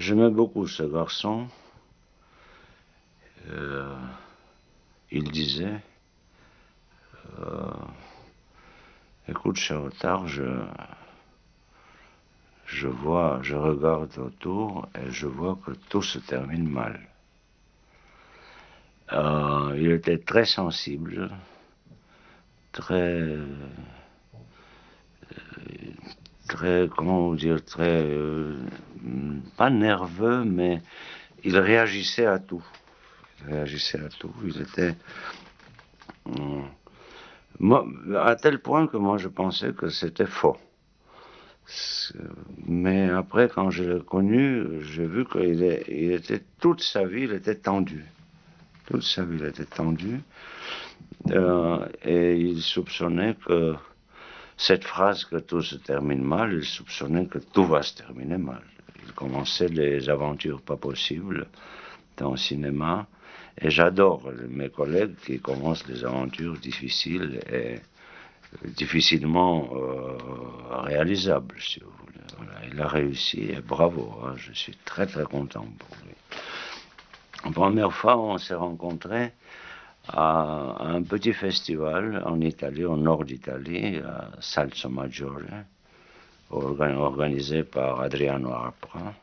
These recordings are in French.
J'aimais beaucoup ce garçon. Euh, il disait, écoute, Chautard, je regarde autour et je vois que tout se termine mal. Il était très sensible, très, comment dire, pas nerveux, mais il réagissait à tout. Il réagissait à tout. Il était, moi, à tel point que moi je pensais que c'était faux. Mais après, quand je l'ai connu, j'ai vu qu'il était toute sa vie, il était tendu. Toute sa vie, il était tendu. Et il soupçonnait que cette phrase que tout se termine mal, il soupçonnait que tout va se terminer mal. Il commençait les aventures pas possibles dans le cinéma. Et j'adore mes collègues qui commencent les aventures difficiles et difficilement réalisables, si vous voulez. Voilà, il a réussi et bravo, hein, je suis très très content pour lui. La première fois, on s'est rencontrés à un petit festival en Italie, au nord d'Italie, à Salso Maggiore, organisé par Adriano Arpra.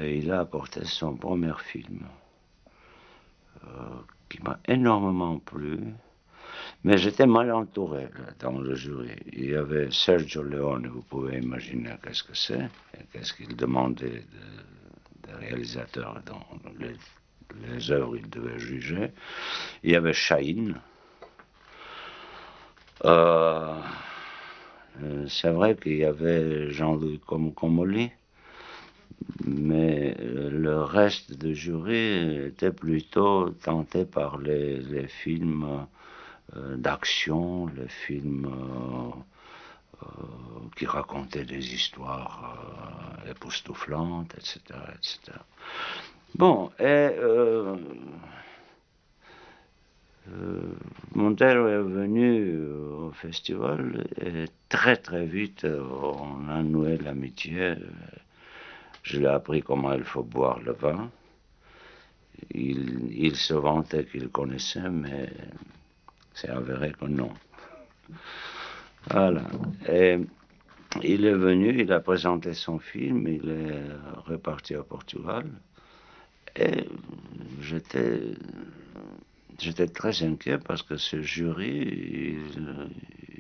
Il a apporté son premier film, qui m'a énormément plu, mais j'étais mal entouré là, dans le jury. Il y avait Sergio Leone, vous pouvez imaginer qu'est-ce que c'est, et qu'est-ce qu'il demandait des réalisateurs dans les œuvres qu'il devait juger. Il y avait Chahine. Euh, c'est vrai qu'il y avait Jean-Louis Comolli, mais le reste du jury était plutôt tenté par les films d'action, les films qui racontaient des histoires époustouflantes, etc., etc. Bon, et Montero est venu au festival et très très vite on a noué l'amitié. Je lui ai appris comment il faut boire le vin. Il se vantait qu'il connaissait, mais c'est avéré que non. Voilà. Et il est venu, il a présenté son film, il est reparti à Portugal. Et j'étais, j'étais très inquiet parce que ce jury,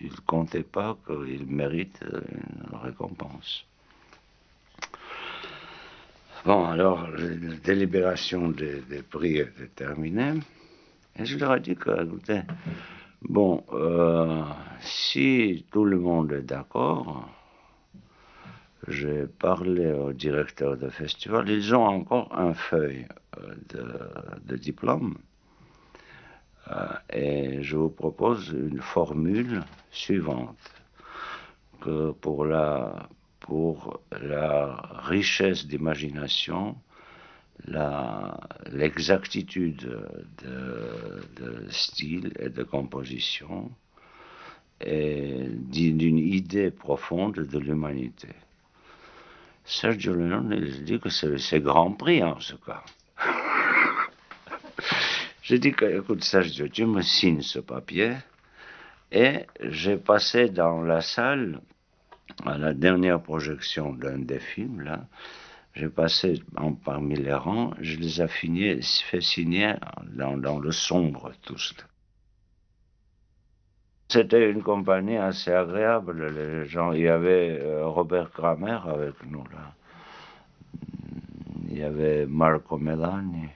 il comptait pas qu'il mérite une récompense. Bon, alors, la délibération des prix était terminée. Et je leur ai dit que, écoutez, bon, si tout le monde est d'accord, j'ai parlé au directeur de festival. Ils ont encore un feuille de diplôme. Et je vous propose une formule suivante, que pour la richesse d'imagination, l'exactitude de style et de composition et d'une idée profonde de l'humanité. Sergio Leone, il dit que c'est grand prix en ce cas. J'ai dit que, écoute Sergio, tu me signes ce papier et j'ai passé dans la salle à la dernière projection d'un des films là. J'ai passé parmi les rangs, je les ai fait signer dans le sombre tous. C'était une compagnie assez agréable. Les gens, il y avait Robert Kramer avec nous là. Il y avait Marco Melani.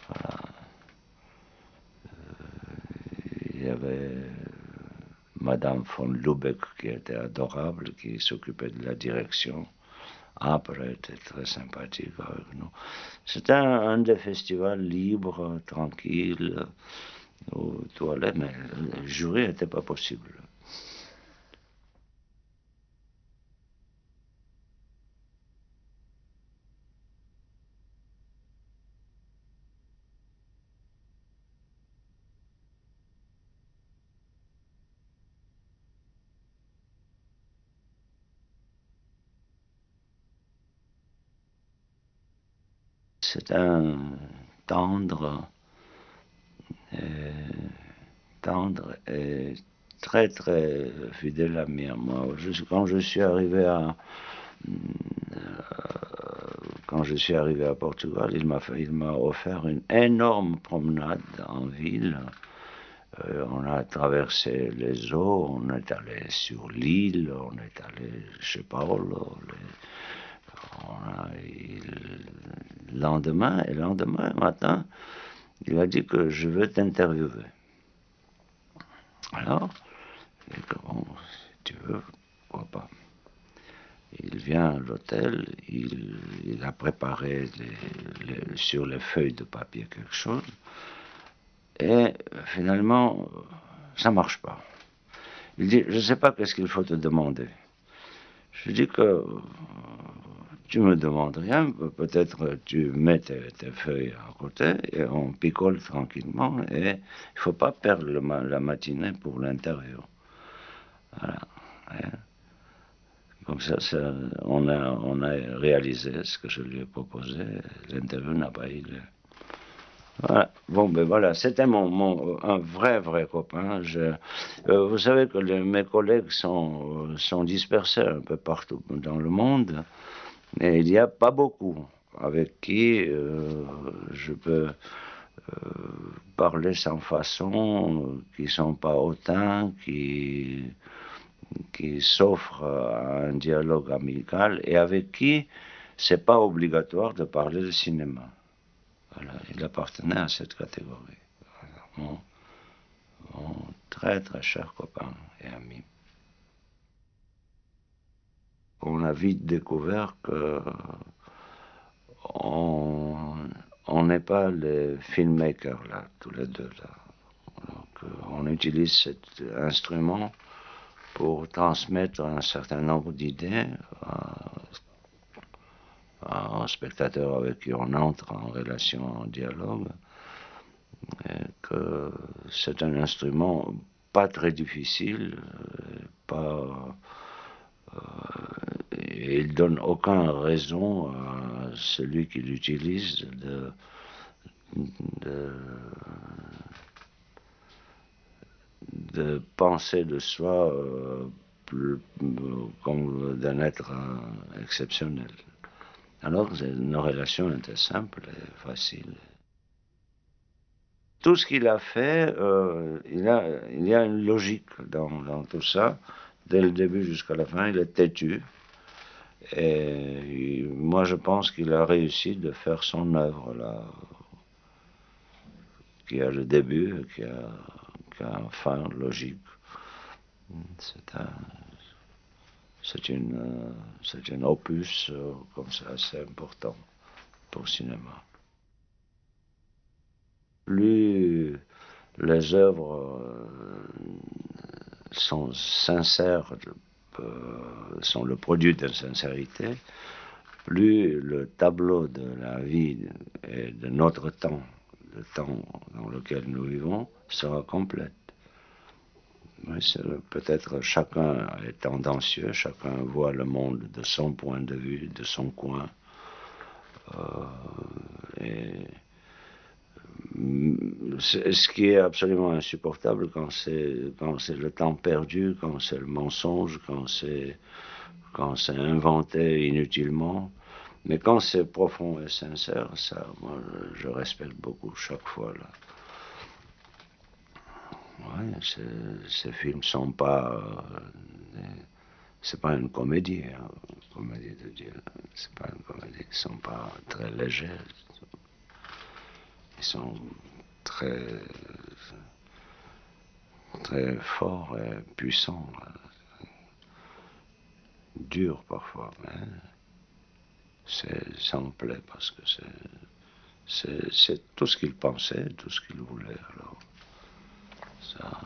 Voilà. Il y avait Madame von Lubeck qui était adorable, qui s'occupait de la direction. Après, était très sympathique avec nous. C'était un des festivals libres, tranquilles, où tout allait, mais le jury n'était pas possible. c'est un tendre, et très très fidèle ami à moi. Quand je suis arrivé à Portugal, il m'a offert une énorme promenade en ville. On a traversé les eaux, on est allé sur l'île, on est allé chez Paolo. Le lendemain matin, il a dit que je veux t'interviewer. Alors, je dis que bon, si tu veux, pourquoi pas. Il vient à l'hôtel, il a préparé sur les feuilles de papier quelque chose, et finalement, ça marche pas. Il dit, je ne sais pas qu'est-ce qu'il faut te demander. Je dis que tu me demandes rien, peut-être tu mets tes feuilles à côté et on picole tranquillement, et il ne faut pas perdre la matinée pour l'interview. Voilà. Comme ça, on a réalisé ce que je lui ai proposé. L'interview n'a pas eu lieu. Voilà. Bon, ben voilà, c'était un vrai copain. Vous savez que mes collègues sont dispersés un peu partout dans le monde, et il n'y a pas beaucoup avec qui je peux parler sans façon, qui ne sont pas hautains, qui s'offrent à un dialogue amical et avec qui c'est pas obligatoire de parler de cinéma. Voilà, il appartenait à cette catégorie. Voilà, mon très très cher copain et ami. On a vite découvert que on n'est pas les filmmakers là, tous les deux là. Donc, on utilise cet instrument pour transmettre un certain nombre d'idées à un spectateur avec qui on entre en relation, en dialogue, et que c'est un instrument pas très difficile, et il donne aucune raison à celui qui l'utilise de penser de soi comme d'un être exceptionnel. Alors, nos relations étaient simples et faciles. Tout ce qu'il a fait, il y a une logique dans tout ça. Dès le début jusqu'à la fin, il est têtu. Et moi, je pense qu'il a réussi de faire son œuvre, là, qui a le début, qui a une fin logique. C'est un opus comme ça assez important pour le cinéma. Plus les œuvres sont sincères, sont le produit de sincérité, plus le tableau de la vie et de notre temps, le temps dans lequel nous vivons, sera complète. Peut-être chacun est tendancieux, chacun voit le monde de son point de vue, de son coin. Et ce qui est absolument insupportable quand c'est le temps perdu, quand c'est le mensonge, quand c'est inventé inutilement. Mais quand c'est profond et sincère, ça, moi, je respecte beaucoup chaque fois là. Ouais, ces films sont pas, c'est pas une comédie, hein, comédie de Dieu. C'est pas une comédie. Ils sont pas très légers. Ils sont très, très forts et puissants. Durs parfois, mais ça me plaît parce que c'est tout ce qu'il pensait, tout ce qu'il voulait. Alors, ça.